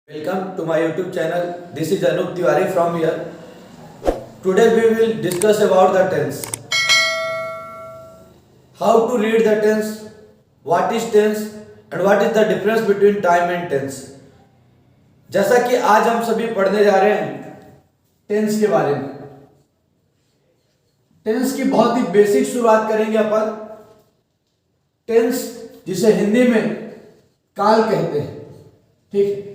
Welcome to my YouTube channel. This is Anup Tiwari from here. Today we will discuss about the tense. How to read the tense, what is tense and what is the difference between time and tense. जैसा कि आज हम सभी पढ़ने जा रहे हैं tense के बारे में। टेंस की बहुत ही बेसिक शुरुआत करेंगे अपन। टेंस जिसे हिंदी में काल कहते हैं, ठीक है।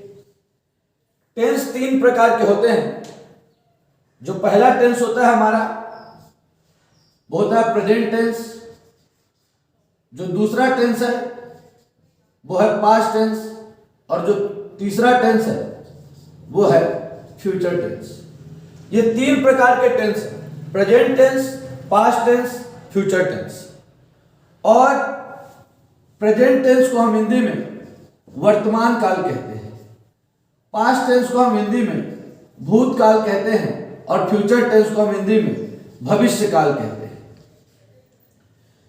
टेंस तीन प्रकार के होते हैं। जो पहला टेंस होता है हमारा वो होता है प्रेजेंट टेंस। जो दूसरा टेंस है वो है पास्ट टेंस और जो तीसरा टेंस है वो है फ्यूचर टेंस। ये तीन प्रकार के टेंस हैं, present tense, past tense, future tense. और प्रेजेंट टेंस को हम हिंदी में वर्तमान काल कहते हैं, पास्ट टेंस को हम हिंदी में भूतकाल कहते हैं और फ्यूचर टेंस को हम हिंदी में भविष्य काल कहते हैं।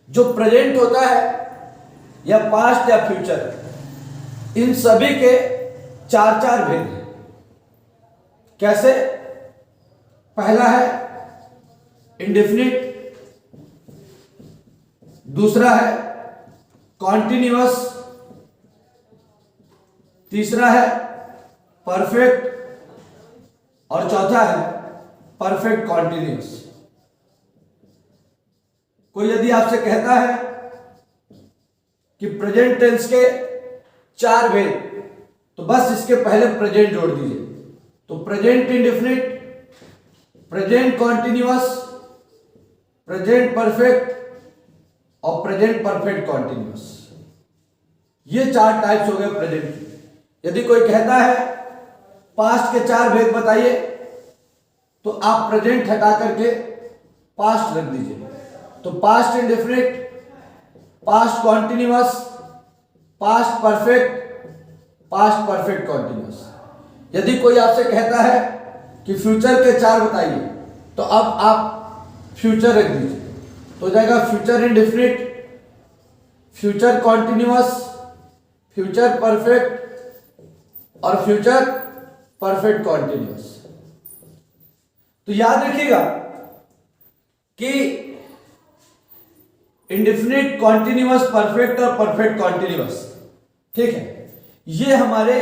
जो प्रेजेंट होता है या पास्ट या फ्यूचर, इन सभी के चार चार भेद हैं। कैसे? पहला है इंडेफिनिट, दूसरा है कॉन्टिन्यूअस, तीसरा है परफेक्ट और चौथा है परफेक्ट कॉन्टिन्यूअस। कोई यदि आपसे कहता है कि प्रेजेंट टेंस के चार भेद, तो बस इसके पहले प्रेजेंट जोड़ दीजिए। तो present indefinite, present continuous, present perfect और प्रेजेंट परफेक्ट कॉन्टिन्यूअस। ये चार टाइप्स हो गए प्रेजेंट के। यदि कोई कहता है पास्ट के चार भेद बताइए, तो आप प्रेजेंट हटा करके पास्ट रख दीजिए। तो past indefinite, past continuous, past perfect, past perfect continuous. यदि कोई आपसे कहता है कि फ्यूचर के चार बताइए, तो अब आप फ्यूचर रख दीजिए। तो हो जाएगा future indefinite, future continuous, future perfect और फ्यूचर परफेक्ट कॉन्टिन्यूअस। तो याद रखिएगा कि इंडेफिनिट, कॉन्टिन्यूअस, परफेक्ट और परफेक्ट कॉन्टिन्यूअस, ठीक है, ये हमारे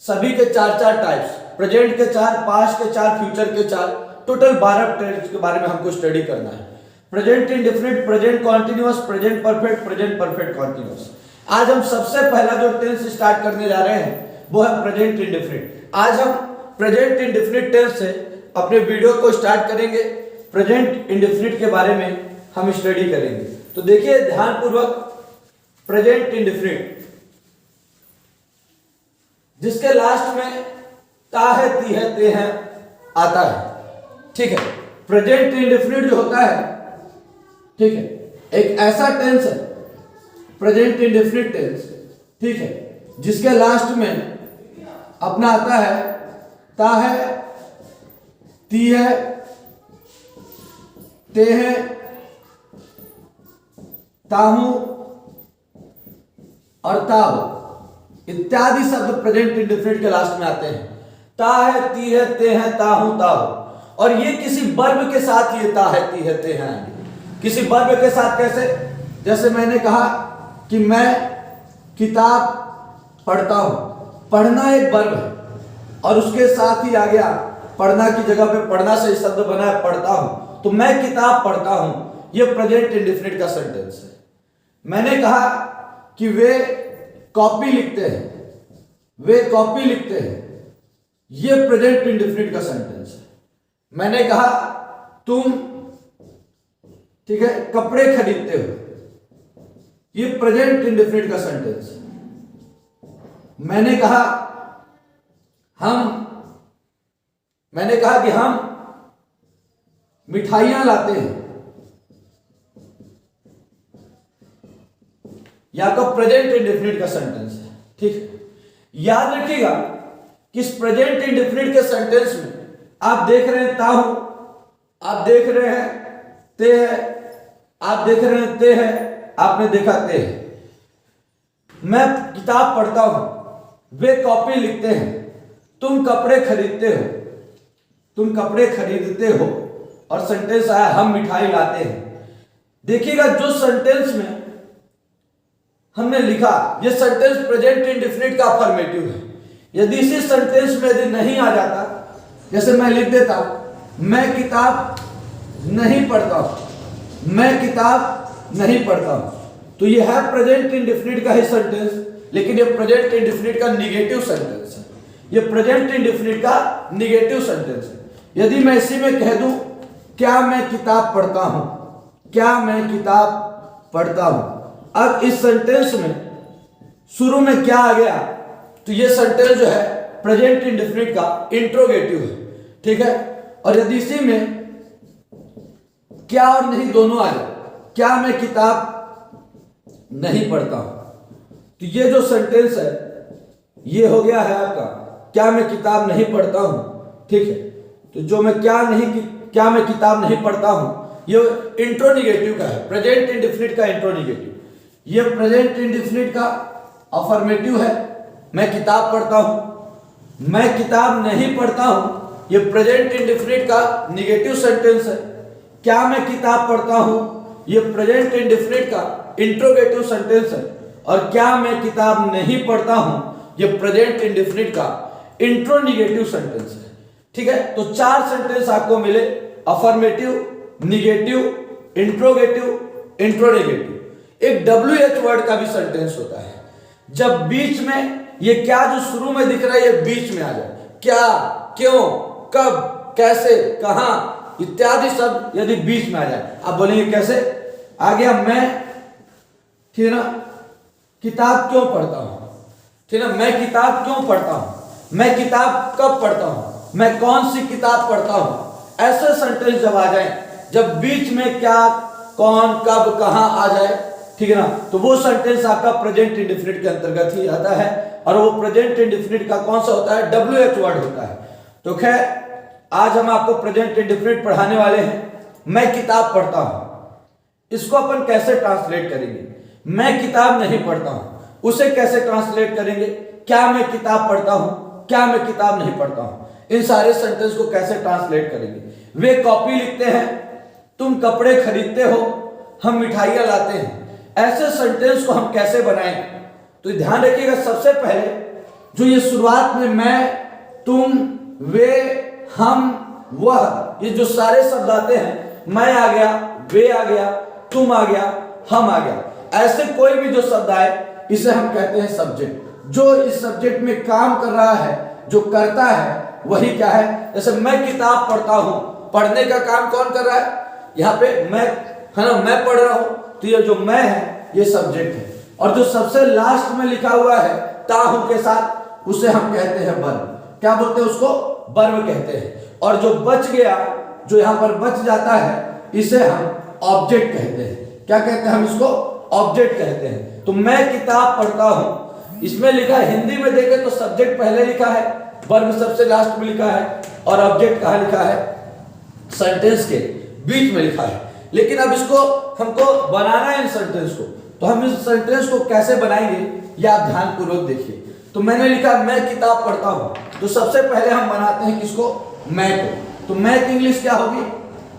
सभी के चार चार टाइप्स, प्रेजेंट के चार, पास्ट के चार, फ्यूचर के चार, टोटल 12 टाइप्स के बारे में हमको स्टडी करना है। Present indefinite, present continuous, present perfect, present perfect continuous. आज हम सबसे पहला जो टेंस स्टार्ट करने जा रहे हैं वो है प्रेजेंट इंडेफिनिट। आज हम प्रेजेंट इंडेफिनिट टेंस से अपने वीडियो को स्टार्ट करेंगे। प्रेजेंट इंडेफिनिट के बारे में हम स्टडी करेंगे। तो देखिए ध्यानपूर्वक, प्रेजेंट इंडेफिनिट जिसके लास्ट में ता है, ती है, ते है आता है, ठीक है। प्रेजेंट इंडेफिनिट जो होता है, ठीक है, एक ऐसा टेंस है प्रेजेंट इंडेफिनिट टेंस, ठीक है, जिसके लास्ट में अपना आता है ता है, ती है, ते है, ताहू और ताहू इत्यादि शब्द प्रेजेंट इंडेफिनिट के लास्ट में आते हैं। ता है, ती है, ते है, ताहू, ताहू। और ये किसी वर्ब के साथ ये ता है, ती है, ते हैं आएंगे। किसी वर्ब के साथ कैसे? जैसे मैंने कहा कि मैं किताब पढ़ता हूं। पढ़ना एक वर्ब है और उसके साथ ही आ गया पढ़ना की जगह पे पढ़ना से शब्द बना है पढ़ता हूं। तो मैं किताब पढ़ता हूं, यह प्रेजेंट इंडेफिनिट का सेंटेंस है। मैंने कहा कि वे कॉपी लिखते हैं, वे कॉपी लिखते हैं, यह प्रेजेंट इंडेफिनिट का सेंटेंस है। मैंने कहा तुम, ठीक है, कपड़े खरीदते हो, यह प्रेजेंट इंडेफिनिट का सेंटेंस है। मैंने कहा कि हम मिठाइयां लाते हैं, या तो प्रेजेंट इंडेफिनिट का सेंटेंस है, ठीक। याद रखिएगा कि इस प्रेजेंट इंडेफिनिट के सेंटेंस में आप देख रहे हैं ता हूं, आप देख रहे हैं ते है, आप देख रहे हैं ते है, आपने देखा ते है। मैं किताब पढ़ता हूं, वे कॉपी लिखते हैं, तुम कपड़े खरीदते हो, तुम कपड़े खरीदते हो, और सेंटेंस आया हम मिठाई लाते हैं। देखिएगा जो सेंटेंस में हमने लिखा, ये सेंटेंस प्रेजेंट इंडेफिनिट का अफर्मेटिव है। यदि इसी सेंटेंस में यदि नहीं आ जाता, जैसे मैं लिख देता हूं मैं किताब नहीं पढ़ता हूं, मैं किताब नहीं पढ़ता हूं, तो ये है प्रेजेंट इंडेफिनिट का ही सेंटेंस, लेकिन ये प्रेजेंट इंडेफिनिट का निगेटिव सेंटेंस है। ये प्रेजेंट इंडेफिनिट का निगेटिव सेंटेंस है। यदि मैं इसी में कह दूं क्या मैं किताब पढ़ता हूं, क्या मैं किताब पढ़ता हूं, अब इस सेंटेंस में शुरू में क्या आ गया, तो ये सेंटेंस जो है प्रेजेंट इंडेफिनिट का इंट्रोगेटिव है, ठीक है। और यदि इसी में क्या और नहीं दोनों आ जाए, क्या मैं किताब नहीं पढ़ता हूं, तो ये जो सेंटेंस है ये हो गया है आपका क्या मैं किताब नहीं पढ़ता हूं, ठीक है। तो जो मैं क्या मैं किताब नहीं पढ़ता हूं, ये इंट्रोनिगेटिव का है, प्रेजेंट इंडेफिनिट का इंट्रोनिगेटिव। ये प्रेजेंट इंडेफिनिट का अफर्मेटिव है, मैं किताब पढ़ता हूं। मैं किताब नहीं पढ़ता हूं, ये प्रेजेंट इंडेफिनिट का निगेटिव सेंटेंस है। क्या मैं किताब पढ़ता हूं, ये प्रेजेंट इंडेफिनिट का इंट्रोगेटिव सेंटेंस है। और क्या मैं किताब नहीं पढ़ता हूं, ये प्रेजेंट इंडेफिनिट का इंट्रोनिगेटिव सेंटेंस है, ठीक है। तो 4 सेंटेंस आपको मिले, अफर्मेटिव, निगेटिव, इंट्रोगेटिव, इंट्रोनिगेटिव। एक WH वर्ड का भी सेंटेंस होता है, जब बीच में ये क्या जो शुरू में दिख रहा है ये बीच में आ जाए, क्या, क्यों, कब, कैसे, कहां इत्यादि शब्द यदि बीच में आ जाए, आप बोलेंगे कैसे। आ गया मैं, ठीक है ना, किताब क्यों पढ़ता हूं, ठीक है ना, मैं किताब क्यों पढ़ता हूं, मैं किताब कब पढ़ता हूं, मैं कौन सी किताब पढ़ता हूं। ऐसे सेंटेंस जब आ जाए, जब बीच में क्या, कौन, कब, कहां आ जाए, ठीक है ना, तो वो सेंटेंस आपका प्रेजेंट इंडेफिनिट के अंतर्गत ही आता है। और वो प्रेजेंट इंडेफिनिट का कौन सा होता है, WH वर्ड होता है। तो खैर आज हम आपको प्रेजेंट इंडेफिनिट पढ़ाने वाले हैं। मैं किताब पढ़ता हूं, इसको अपन कैसे ट्रांसलेट करेंगे। मैं किताब नहीं पढ़ता हूं, उसे कैसे ट्रांसलेट करेंगे। क्या मैं किताब पढ़ता हूं, क्या मैं किताब नहीं पढ़ता हूं, इन सारे सेंटेंस को कैसे ट्रांसलेट करेंगे। वे कॉपी लिखते हैं, तुम कपड़े खरीदते हो, हम मिठाइयां लाते हैं। ऐसे सेंटेंस को हम कैसे बनाएं, तो ध्यान रखिएगा। सबसे पहले जो ये शुरुआत में मैं, तुम, वे, हम, वह, ये जो सारे शब्द आते हैं, मैं आ गया, वे आ गया, तुम आ गया, हम आ गया, ऐसे कोई भी जो शब्द आए इसे हम कहते हैं सब्जेक्ट। जो इस सब्जेक्ट में काम कर रहा है, जो करता है, वही क्या है। जैसे मैं किताब पढ़ता हूं, पढ़ने का काम कौन कर रहा है, यहां पे मैं, है ना, मैं पढ़ रहा हूं, तो ये जो मैं है ये सब्जेक्ट है। और जो सबसे लास्ट में लिखा हुआ है ताहू के साथ, उसे हम कहते हैं वर्ब। क्या बोलते हैं उसको, वर्ब कहते हैं। और जो बच गया, जो यहां पर बच जाता है, इसे हम ऑब्जेक्ट कहते हैं। क्या कहते हैं हम इसको, ऑब्जेक्ट कहते हैं। तो मैं किताब पढ़ता हूं, इसमें लिखा है, हिंदी में देखें तो सब्जेक्ट पहले लिखा है, वर्ब सबसे लास्ट में लिखा है, और ऑब्जेक्ट कहां लिखा है, सेंटेंस के बीच में लिखा है। लेकिन अब इसको हमको बनाना है इन सेंटेंस को, तो हम इस सेंटेंस को कैसे बनाएंगे ये आप ध्यानपूर्वक देखिए। तो मैंने लिखा मैं किताब पढ़ता हूं, तो सबसे पहले हम बनाते हैं किसको, मैं को। तो मैं की इंग्लिश क्या होगी,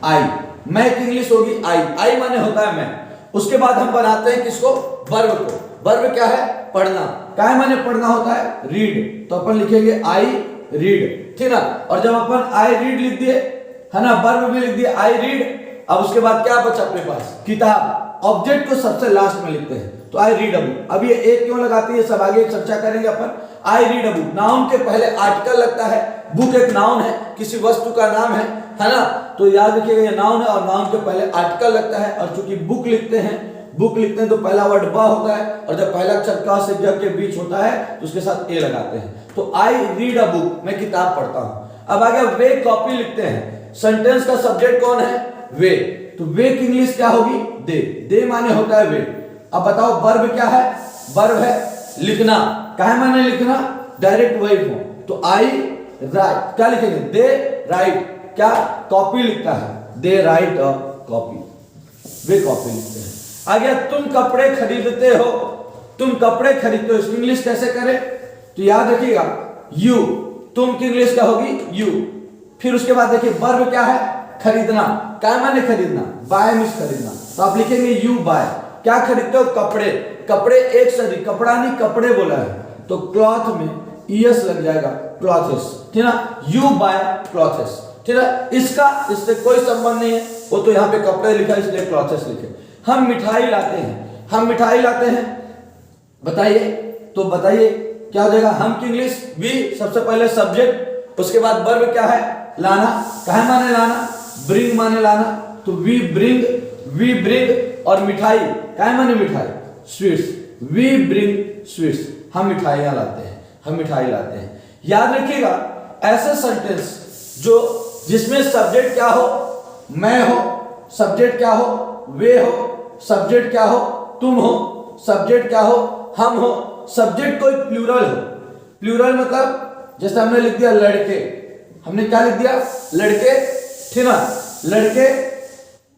आई। मैं की इंग्लिश होगी आई, आई माने होता है मैं। उसके बाद हम बनाते हैं किसको, वर्ब को। वर्ब क्या है, पढ़ना। क्या माने पढ़ना होता है, रीड। तो अपन लिखेंगे आई रीड, ठीक ना। और जब अपन आई रीड लिख दिए, है ना, वर्ब भी लिख दिए आई रीड, अब उसके बाद क्या बचा अपने पास, किताब। ऑब्जेक्ट को सबसे लास्ट में लिखते हैं, तो आई रीड अ बुक। अब ये एक क्यों लगाती है, सब आगे चर्चा करेंगे अपन। I read a book, noun के पहले आर्टिकल लगता है, बुक एक नाउन है, किसी वस्तु का नाम है ना। तो याद रखिएगा ये नाउन है, और नाउन के पहले आर्टिकल लगता है। और चूंकि बुक लिखते हैं तो पहला वर्ड ब होता है, और जब पहला अक्षर क से ज के बीच होता है तो उसके साथ ए लगाते हैं। तो आई रीड अ बुक, मैं किताब पढ़ता हूं। अब आगे वे कॉपी लिखते हैं, सेंटेंस का सब्जेक्ट कौन है, वे। तो वे की इंग्लिश क्या होगी, दे। दे माने होता है वे। अब बताओ वर्ब क्या है, वर्ब है लिखना। क्या माने लिखना, डायरेक्ट वही फॉर्म। तो आई राइट, क्या लिखेंगे, दे राइट। क्या, कॉपी लिखता है, दे राइट अ कॉपी, वे कॉपी लिखते हैं। आ गया तुम कपड़े खरीदते हो, तुम कपड़े खरीदते हो, इसकी इंग्लिश कैसे करें, तो याद रखिएगा यू। तुम की इंग्लिश क्या होगी? यू। फिर उसके बाद देखिए वर्ब क्या है? खरीदना। क्या माने खरीदना? बाय मीन्स खरीदना। तो आप लिखेंगे यू बाय। क्या खरीदते हो? कपड़े। कपड़े एक सदी, कपड़ा नहीं कपड़े बोला है, तो क्लॉथ में ईएस लग जाएगा, क्लॉथेस, ठीक ना। यू बाय क्लॉथेस, ठीक है। इससे कोई संबंध नहीं है, वो तो यहाँ पे कपड़े लिखा है इसलिए क्लॉथेस लिखे। हम मिठाई लाते हैं, हम मिठाई लाते हैं, बताइए। तो बताइए क्या हो जाएगा? हम की इंग्लिश वी, सबसे पहले सब्जेक्ट, उसके बाद वर्ब क्या है? लाना। कहा माने लाना? ब्रिंग माने लाना, तो वी ब्रिंग। और मिठाई क्या माने? मिठाई, स्वीट्स, वी ब्रिंग स्वीट्स। हम मिठाइयां लाते हैं, हम मिठाई लाते हैं। याद रखिएगा ऐसे सेंटेंस जिसमें सब्जेक्ट क्या हो? मैं हो, सब्जेक्ट क्या हो? वे हो, सब्जेक्ट क्या हो? तुम हो, सब्जेक्ट क्या हो? हम हो, सब्जेक्ट कोई प्लूरल हो। प्लूरल मतलब जैसे हमने लिख दिया लड़के, हमने क्या लिख दिया? लड़के, ठीक ना। लड़के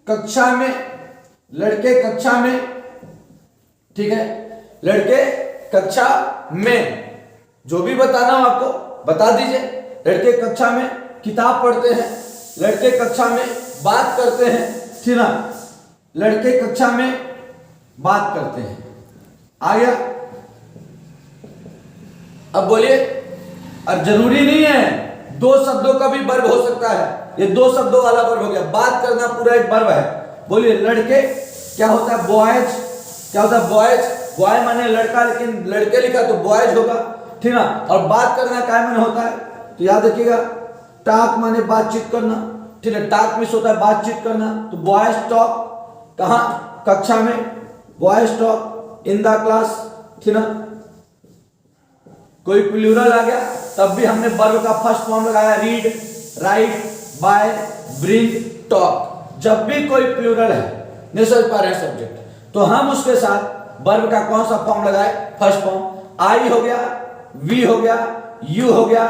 कक्षा में, लड़के कक्षा में, ठीक है। लड़के कक्षा में, जो भी बताना हो आपको बता दीजिए। लड़के कक्षा में किताब पढ़ते हैं, लड़के कक्षा में बात करते हैं, ठीक ना। लड़के कक्षा में बात करते हैं। आ गया? अब बोलिए। अब जरूरी नहीं है, दो शब्दों का भी वर्ब हो सकता है। ये दो शब्दों वाला वर्ब हो गया। बात करना पूरा एक वर्ब है। बोलिए लड़के क्या होता है? बॉयज। क्या होता है? बॉयज। बॉय माने लड़का, लेकिन लड़के लिखा तो बॉयज होगा, ठीक ना। और बात करना क्या माने होता है? तो याद रखिएगा टॉक माने बातचीत करना, ठीक है। टॉक मीन्स होता है बातचीत करना। तो बॉयज टॉक कहां? कक्षा में। Boys talk in the class, ठीक ना। कोई प्लूरल आ गया तब भी हमने वर्ब का फर्स्ट फॉर्म लगाया, read, write, buy, bring, talk. जब भी कोई प्लूरल है, नहीं समझ पा रहे हैं सब्जेक्ट, तो हम उसके साथ वर्ब का कौन सा फॉर्म लगाए? First form. आई हो गया, वी हो गया, यू हो गया,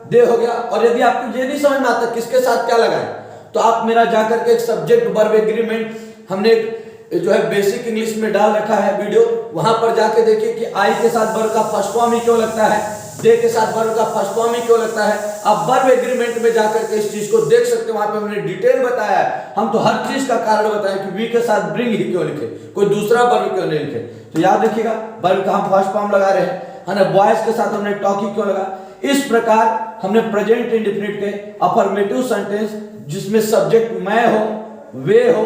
दे हो गया। और यदि आपको ये नहीं समझ में आता किसके साथ क्या लगाए, तो आप मेरा जाकर के एक सब्जेक्ट वर्ब एग्रीमेंट हमने जो है बेसिक इंग्लिश में डाल रखा है वीडियो, वहां पर जाके देखिए कि आई के साथ वर्ब का फर्स्ट फॉर्म ही क्यों लगता है, दे के साथ वर्ब का फर्स्ट फॉर्म ही क्यों लगता है। आप वर्ब एग्रीमेंट में जाकर के इस चीज को देख सकते हैं, वहां पे हमने डिटेल बताया है। हम तो हर चीज का कारण बताएं कि वी के साथ ब्रिंग ही क्यों लिखे, कोई दूसरा वर्ब क्यों नहीं लिखे। तो याद रखिएगा वर्ब का हम फर्स्ट फॉर्म लगा रहे हैं, है ना। बॉयज के साथ हमने टॉक ही क्यों लगा। इस प्रकार हमने प्रेजेंट इंडेफिनिट के अफर्मेटिव सेंटेंस जिसमें सब्जेक्ट मैं हो, वे हो,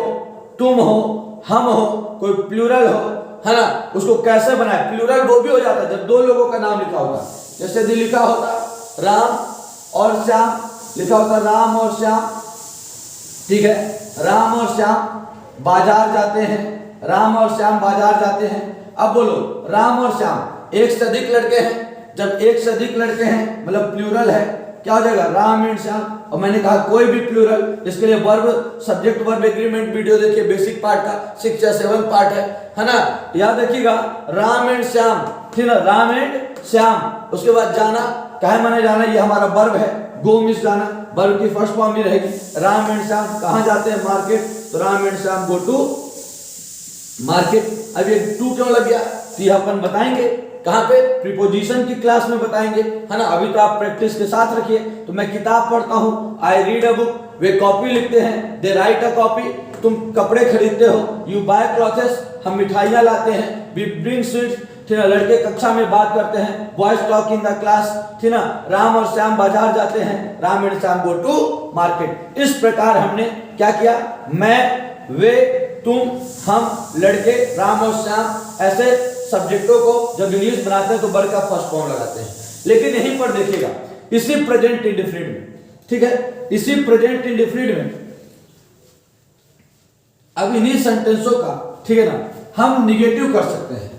तुम हो, हम हो, कोई प्लूरल हो, है ना, उसको कैसे बनाए। प्लूरल वो भी हो जाता है जब दो लोगों का नाम लिखा होता, जैसे यदि लिखा होता राम और श्याम, लिखा होता राम और श्याम, ठीक है। राम और श्याम बाजार जाते हैं, राम और श्याम बाजार जाते हैं। अब बोलो राम और श्याम एक से अधिक लड़के हैं, जब एक से अधिक लड़के हैं मतलब प्लूरल है, क्या हो जाएगा? राम एंड श्याम। और मैंने कहा कोई भी प्लूरल, इसके लिए verb subject verb agreement video देखिए, बेसिक पार्ट का 6 या 7 पार्ट है ना। याद रखिएगा राम एंड श्याम, ठीक है। राम एंड श्याम, उसके बाद जाना, कहे माने जाना, ये हमारा वर्ब है। गो मीन्स जाना, वर्ब की फर्स्ट फॉर्म भी रहेगी। राम एंड श्याम कहां जाते हैं? मार्केट। तो Ram and Shyam go to market. अब ये टू क्यों लग गया, तो यह अपन बताएंगे कहां पे? प्रीपोजिशन की क्लास में बताएंगे, है ना। अभी तो आप प्रैक्टिस के साथ रखिए। तो मैं किताब पढ़ता हूं, आई read a book, way copy लिखते हैं, दे राइट अ कॉपी, तुम कपड़े खरीदते हो, यू बाय क्लॉथेस, हम मिठाइयां लाते हैं, वी ब्रिंग स्वीट्स, ठीक है। लड़के कक्षा में बात करते हैं, boys talk in the class, ठीक ना। राम और श्याम बाजार जाते हैं, Ram and Shyam go to market. इस प्रकार हमने क्या किया? मैं, वे, तुम, हम, लड़के, राम और श्याम, ऐसे सब्जेक्टों को जब इंग्लिश बनाते हैं तो वर्ब का फर्स्ट फॉर्म लगाते हैं। लेकिन यहीं पर देखिएगा इसी प्रेजेंट इंडेफिनिट में, ठीक है, इसी प्रेजेंट इंडेफिनिट में अब इन्हीं सेंटेंसों का, ठीक है ना, हम निगेटिव कर सकते हैं,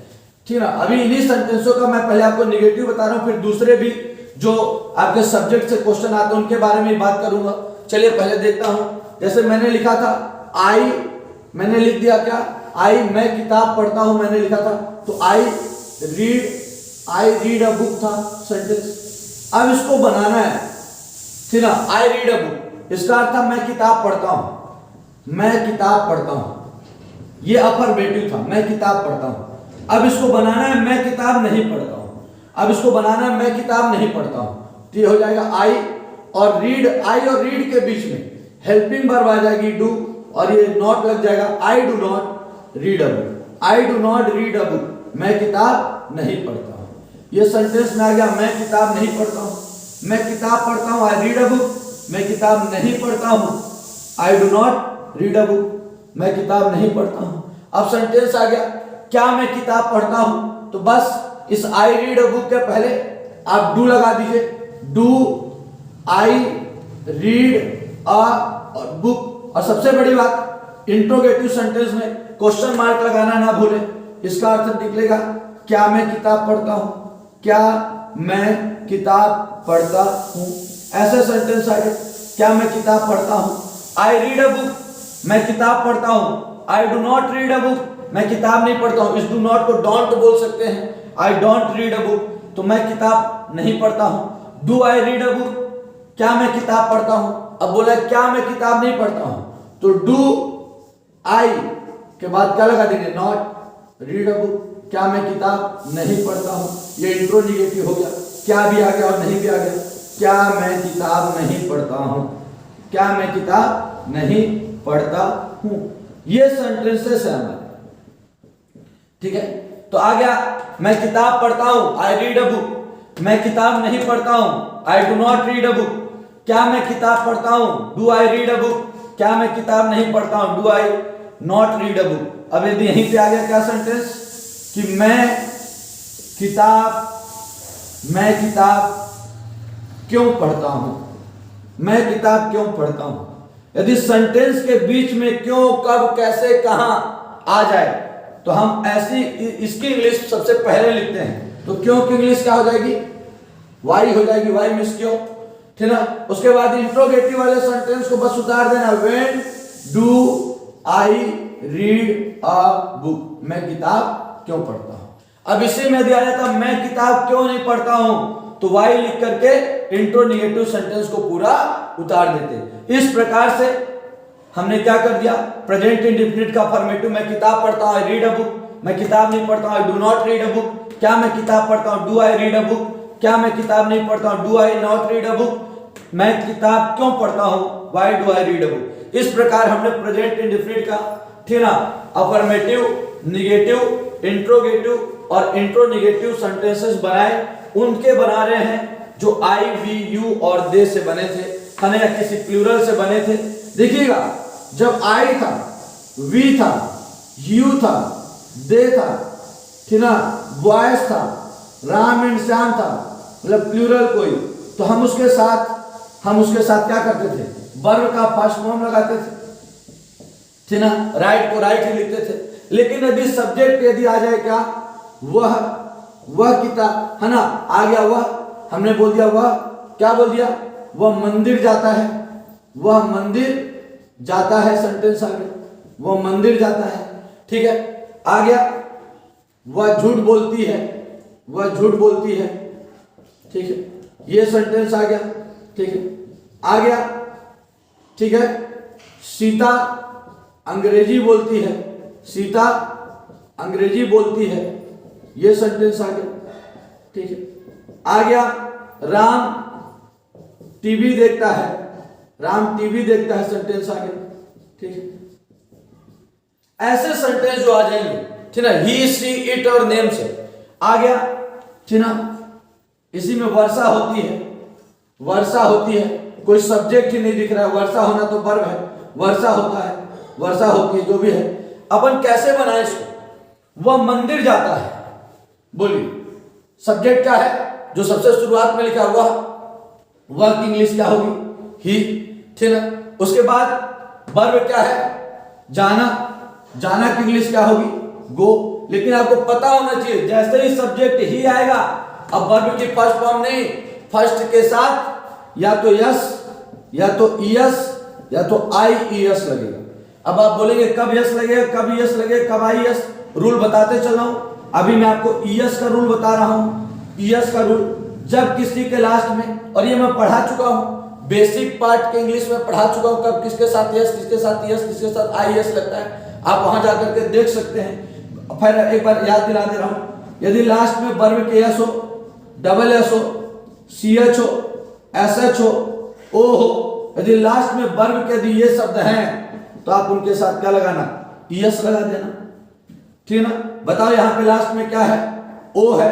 ठीक है ना। अभी इन्हीं सेंटेंसों का मैं पहले आपको निगेटिव बता रहा हूं, फिर दूसरे भी जो आपके सब्जेक्ट से क्वेश्चन आते हैं उनके बारे में बात करूंगा। चलिए पहले देखता हूं। जैसे मैंने लिखा था आई, मैंने लिख दिया क्या? आई, मैं किताब पढ़ता हूं, मैंने लिखा था, तो आई रीड अ बुक था सेंटेंस। अब इसको बनाना है, ठीक ना। आई रीड अ बुक, इसका अर्थ था मैं किताब पढ़ता हूं, मैं किताब पढ़ता हूं, ये अफर्मेटिव था, मैं किताब पढ़ता हूं। अब इसको बनाना है मैं किताब नहीं पढ़ता हूं, अब इसको बनाना है मैं किताब नहीं पढ़ता हूं, तो ये हो जाएगा आई, और रीड, आई और रीड के बीच में हेल्पिंग वर्ब आ जाएगी डू, और ये नॉट लग जाएगा। I do not read a book, I do not read a book, मैं किताब नहीं पढ़ता हूं। ये सेंटेंस में आ गया मैं किताब नहीं पढ़ता हूं, मैं किताब पढ़ता हूं, आई रीड अ बुक, मैं किताब नहीं पढ़ता हूं, I do not read a book, मैं किताब नहीं पढ़ता हूं। अब सेंटेंस आ गया क्या मैं किताब पढ़ता हूं, तो बस इस आई रीड अ बुक के पहले आप डू लगा दीजिए, do I read a book. और सबसे बड़ी बात, इंट्रोगेटिव सेंटेंस में क्वेश्चन मार्क लगाना ना भूले, इसका अर्थ निकलेगा क्या मैं किताब पढ़ता हूं, क्या मैं किताब पढ़ता हूं। ऐसे सेंटेंस आ गए क्या मैं किताब पढ़ता हूं, आई रीड अ बुक, मैं किताब पढ़ता हूं, I do not read a book, मैं किताब नहीं पढ़ता हूं। इस डू नॉट को डोंट बोल सकते हैं, I don't read a book, तो मैं किताब नहीं पढ़ता हूं। Do I read a book, क्या मैं किताब पढ़ता हूं। अब बोला क्या मैं किताब नहीं पढ़ता हूं, तो डू आई के बाद क्या लगा देंगे, नॉट रीड अ बुक, क्या मैं किताब नहीं पढ़ता हूं। ये इंट्रोनिगेटिव हो गया, क्या भी आ गया और नहीं भी आ गया, क्या मैं किताब नहीं पढ़ता हूं, क्या मैं किताब नहीं पढ़ता हूं। ये सेंटेंसेस है हमारे, ठीक है। तो आ गया मैं किताब पढ़ता हूं, आई रीड अ बुक, मैं किताब नहीं पढ़ता हूं, I do not read a book, क्या मैं किताब पढ़ता हूं, do I read a book, क्या मैं किताब नहीं पढ़ता हूं, do I not read a book. अब यदि यहीं पे आ गया क्या सेंटेंस कि मैं किताब क्यों पढ़ता हूं, मैं किताब क्यों पढ़ता हूं। यदि सेंटेंस के बीच में क्यों, कब, कैसे, कहां आ जाए तो हम ऐसी इसकी इंग्लिश सबसे पहले लिखते हैं। तो क्यों की इंग्लिश क्या हो जाएगी, वाई हो जाएगी, वाई मींस क्यों, ठीक ना। उसके बाद इंट्रोगेटिव वाले सेंटेंस को बस उतार देना, when do I read a book, मैं किताब क्यों पढ़ता हूं। अब इसी में दिया जाता मैं किताब क्यों नहीं पढ़ता हूं, तो वाई लिख करके इंट्रोनिगेटिव सेंटेंस को पूरा उतार देते। इस प्रकार से हमने क्या कर दिया, प्रेजेंट इंडेफिनिट का फॉर्मेटिव, मैं किताब पढ़ता हूं, आई रीड अ बुक, मैं किताब नहीं पढ़ता हूं, I do not read a book, क्या मैं किताब पढ़ता हूं, do I read a book, क्या मैं किताब नहीं पढ़ता हूं, do I not read a book, मैं किताब क्यों पढ़ता हूं, why do I read a book. इस प्रकार हमने प्रेजेंट इंडेफिनिट का, ठीक ना, अफर्मेटिव, निगेटिव, इंट्रोगेटिव और इंट्रोनिगेटिव सेंटेंसेस बनाए। उनके बना रहे हैं जो आई, वी, यू और दे से बने थे, है या किसी प्लूरल से बने थे। देखिएगा जब आई था, वी था, यू था, दे था, ठीक ना, बॉयज था, राम एंड श्याम था, मतलब प्लूरल कोई, तो हम उसके साथ क्या करते थे, वर्ब का फर्स्ट फॉर्म लगाते थे, ठीक ना, राइट को राइट ही लिखते थे। लेकिन यदि सब्जेक्ट यदि आ जाए क्या, वह किताब, है ना, आ गया वह, हमने बोल दिया वह, क्या बोल दिया, वह मंदिर जाता है, वह मंदिर जाता है, सेंटेंस आ गया, वह मंदिर जाता है, ठीक है। आ गया वह झूठ बोलती है, वह झूठ बोलती है, ठीक है, ये सेंटेंस आ गया, ठीक है। आ गया, ठीक है, सीता अंग्रेजी बोलती है, सीता अंग्रेजी बोलती है, ये सेंटेंस आ गया, ठीक है। आ गया राम टीवी देखता है, राम टीवी देखता है, सेंटेंस आ गया, ठीक है। ऐसे सेंटेंस जो आ जाएंगे, ठीक ना, ही, सी, इट और नेम से आ गया, ठीक ना। इसी में वर्षा होती है, वर्षा होती है, कोई सब्जेक्ट ही नहीं दिख रहा है, वर्षा होना तो वर्ब है, वर्षा होता है, वर्षा होती है, जो भी है। अपन कैसे बनाए इसको, वह मंदिर जाता है, बोलिए सब्जेक्ट क्या है, जो सबसे शुरुआत में लिखा हुआ, वह की इंग्लिश क्या होगी, ही, ठीक ना। उसके बाद वर्ब क्या है, जाना, जाना की इंग्लिश क्या होगी, गो। लेकिन आपको पता होना चाहिए जैसे ही सब्जेक्ट ही आएगा, अब वर्ब की फर्स्ट फॉर्म नहीं, फर्स्ट के साथ या तो यस, या तो ईएस, या तो आई ईएस लगेगा। अब आप बोलेंगे कब यस लगेगा, कब ईएस लगेगा, कब आई एस, रूल बताते चल रहा हूं। अभी मैं आपको ईएस का रूल बता रहा हूं। ईएस का रूल जब किसी के लास्ट में, और ये मैं पढ़ा चुका हूं, बेसिक पार्ट के इंग्लिश में पढ़ा चुका हूं, कब किसके साथ यस, किसके साथ यस, किसके साथ आई एस लगता है, आप वहां जाकर के देख सकते हैं। फिर एक बार याद दिला दे रहा हूं, यदि लास्ट में वर्ब के एस हो, डबल एस हो, सी एच हो, SH हो, O हो, यदि लास्ट में वर्ब के यदि ये शब्द हैं तो आप उनके साथ क्या लगाना, ES लगा देना, ठीक है ना। बताओ यहाँ पे लास्ट में क्या है, O है,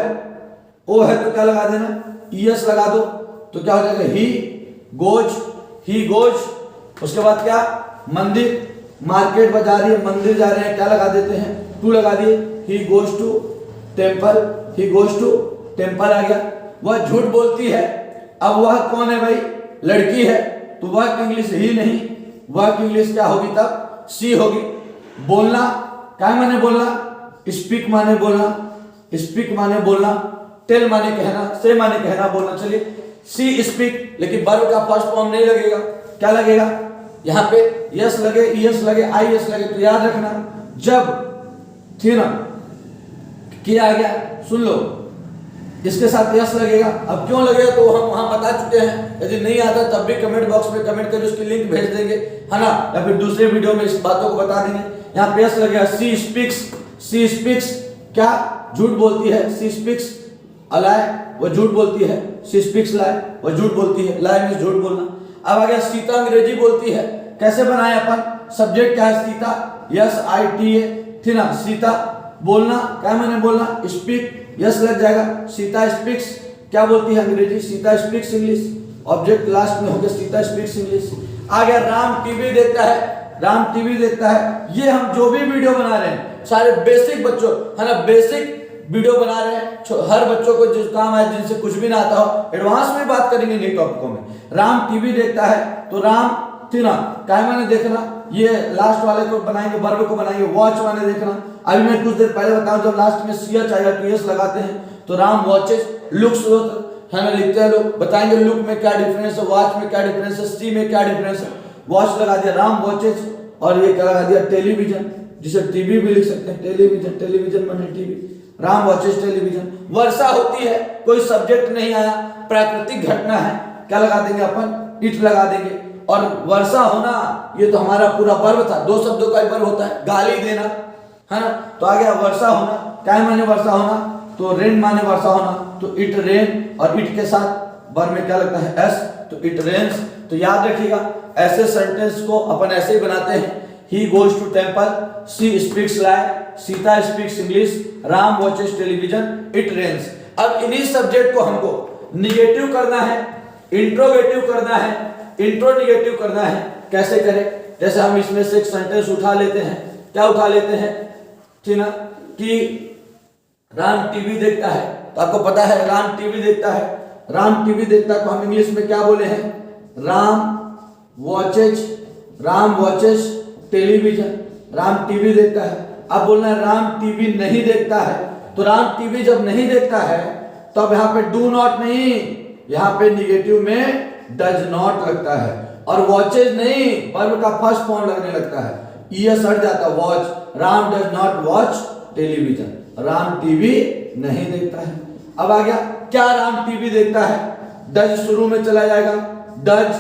O है तो क्या लगा देना, ES लगा दो, तो क्या हो जाएगा, ही गोज, उसके बाद क्या, मंदिर, मार्केट बाजार है, मंदिर जा रहे हैं, क्या लगा देते हैं, टू लगा दिए, ही गोज टू टेम्पल आ गया। वह झूठ बोलती है, अब वह कौन है भाई, लड़की है, तो वह की इंग्लिश ही नहीं, वह की इंग्लिश क्या होगी, तब सी होगी। बोलना, क्या माने बोलना, स्पीक माने बोलना, टेल माने कहना, से माने कहना, बोलना। चलिए सी स्पीक, लेकिन वर्ब का फर्स्ट फॉर्म नहीं लगेगा, क्या लगेगा, यहाँ पे यस लगे, ईएस लगे, आईएस लगे, तो याद रखना जब, ठीक ना, किया आ गया, सुन लो, इसके साथ यस लगेगा। अब क्यों लगेगा तो हम वहां बता चुके हैं, यदि नहीं आता तब भी कमेंट बॉक्स में कमेंट करके उसकी लिंक भेज देंगे, है ना, या फिर दूसरे वीडियो में इस बातों को बता देंगे। यहाँ पे यस लगेगा, सी स्पीक्स क्या, झूठ बोलती है, सी स्पीक्स अलाय, वो झूठ बोलती है, सी स्पीक्स लाय, वो झूठ बोलती है, लाय मींस झूठ बोलना। अब आ गया सीता अंग्रेजी बोलती है, कैसे बनाए अपन, सब्जेक्ट क्या है, सीता, SITA, ठीक ना, सीता, बोलना, क्या मैंने बोलना, स्पीक, यस लग जाएगा, सीता स्पीक्स क्या बोलती है अंग्रेजी, Sita speaks English, object last में हो गया, सीता स्पीक्स इंग्लिश। आ गया राम टीवी देखता है, ये हम जो भी वीडियो बना रहे हैं सारे बेसिक बच्चों, है ना, बेसिक वीडियो बना रहे हैं, हर बच्चों को जो काम है, जिनसे कुछ भी ना आता हो, एडवांस में बात करेंगे नई टॉपिकों में। राम टीवी देखता है, तो राम, ठीक ना, क्या माने देखना, ये लास्ट वाले को बनाएंगे, वर्ब को बनाएंगे, वॉच माने देखना। अभी मैं कुछ देर पहले बताऊं, जब लास्ट में CH आएगा तो यस लगाते हैं, तो राम वॉचेस, लुक्स, है ना, लिखते हैं लोग, बताएंगे लुक में क्या डिफरेंस है, वॉच में क्या डिफरेंस है, सी में क्या डिफरेंस है, वॉच लगा दिया, राम वॉचेस, और ये क्या लगा दिया, टेलीविजन, जिसे टीवी भी लिख सकते हैं, टेलीविजन माने टीवी, राम वॉचेस टेलीविजन। वर्षा होती है, कोई सब्जेक्ट नहीं आया, प्राकृतिक घटना है, क्या लगा देंगे अपन, इट लगा देंगे। और वर्षा होना, ये तो हमारा पूरा वर्ब था, दो शब्दों का वर्ब होता है, गाली देना, है ना, तो आ गया वर्षा होना, क्या माने वर्षा होना, तो रेन माने वर्षा होना, तो इट रेन, और इट के साथ वर्ब में क्या लगता है, एस, तो इट रेन्स। तो याद रखिएगा, ऐसे सेंटेंस को अपन ऐसे ही बनाते हैं, he goes to temple, she speaks lie, Sita speaks English, Ram watches television, it rains. अब इन्हीं सब्जेक्ट को हमको निगेटिव करना है, इंट्रोगेटिव करना है, इंट्रोनिगेटिव करना है, कैसे करें, जैसे हम इसमें से एक सेंटेंस उठा लेते हैं, क्या उठा लेते हैं, ठीक ना, कि राम टीवी देखता है, तो आपको पता है राम टीवी देखता है, राम टीवी देखता है, तो हम इंग्लिश में क्या बोले हैं, Ram watches television, Ram TV देखता है। अब बोलना है राम टीवी नहीं देखता है, तो राम टीवी जब नहीं देखता है तब तो यहाँ पे डू नॉट नहीं, यहाँ पे निगेटिव में डज नॉट लगता है, और वॉचेज नहीं, वर्ब का फर्स्ट फॉर्म लगने लगता है, ईएस हट जाता, watch, Ram does not watch television, Ram TV नहीं देखता है। अब आ गया, क्या राम टीवी देखता है, डज शुरू में चला जाएगा, डज,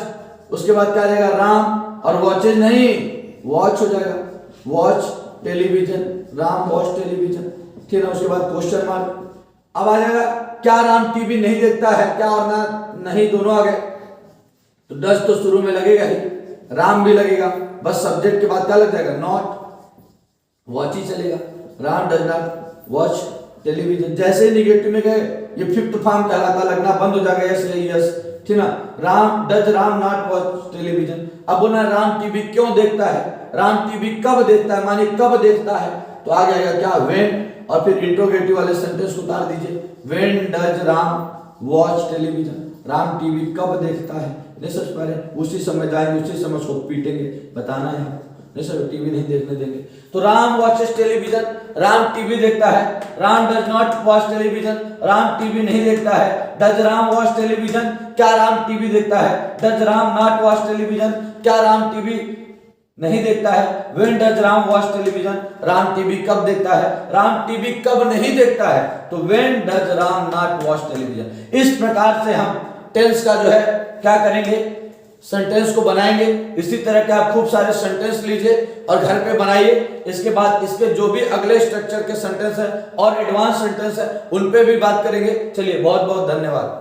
उसके बाद क्या आ जाएगा, राम, और वॉचेज नहीं, वॉच हो जाएगा, watch television, Ram watch television, ठीक है, उसके बाद क्वेश्चन मार्क। अब आ जाएगा, क्या राम टीवी नहीं देखता है, क्या और ना नहीं दोनों आ गए, तो डज तो शुरू में लगेगा ही, राम भी लगेगा, बस सब्जेक्ट के बाद क्या लग जाएगा, नॉट, वॉच ही चलेगा, Ram does not watch television. जैसे ही निगेटिव में गए, ये फिफ्थ फॉर्म कहलाता, लगना बंद हो जाएगा, यस यस, ठीक ना, Ram does Ram not watch television. अब बोलना राम टीवी क्यों देखता है, राम टीवी कब देखता है, माने कब देखता है, तो आ जाएगा क्या, व्हेन, और फिर इंट्रोगेटिव वाले सेंटेंस को उतार दीजिए, when does Ram watch television, Ram TV कब देखता है, नहीं समझ पा रहे, उसी समय जाएंगे, उसी समय उसको पीटेंगे, बताना है, नहीं सर टीवी नहीं देखने देंगे। तो Ram watches television, Ram TV देखता है, Ram does not watch television, Ram TV नहीं देखता है, डज राम वॉच टेलीविजन, क्या राम टीवी देखता है, does Ram not watch television, क्या राम टीवी नहीं देखता है, when does Ram watch television, Ram TV कब देखता है, राम टीवी कब नहीं देखता है, तो when does Ram not watch television. इस प्रकार से हम टेंस का जो है क्या करेंगे, सेंटेंस को बनाएंगे। इसी तरह के आप खूब सारे सेंटेंस लीजिए और घर पे बनाइए। इसके बाद इसके जो भी अगले स्ट्रक्चर के सेंटेंस है और एडवांस सेंटेंस है उन पे भी बात करेंगे। चलिए, बहुत बहुत धन्यवाद।